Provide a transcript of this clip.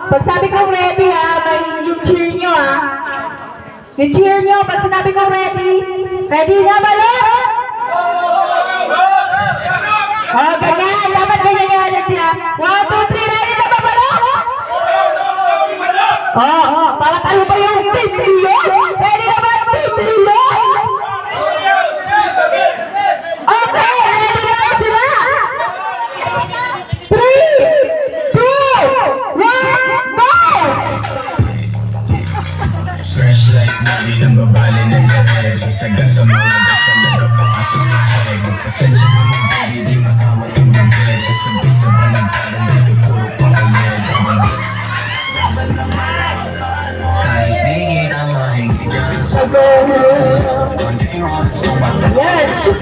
Pag sabi kong ready ha, may yung cheer nyo ha. Yung cheer nyo, pag sinabi kong ready. Ready na ba lang? Oh, ganyan. Dapat ganyan yung alam siya. 1, 2, 3, ready na ba ba lang? Oh, para tayo ba yung team million? Ready na ba yung team million? Okay, ready na ba sila? 3, 2, 1, go! Fresh like nari ng babali ng gahe Sasaga sa mga dasal na napakasok sa head Pasensya mo ng baby, di makawat yung bagay Sasabi sa balagkaran dito puro pakayed Kahit tingin ang mahingin dyan sa Yes,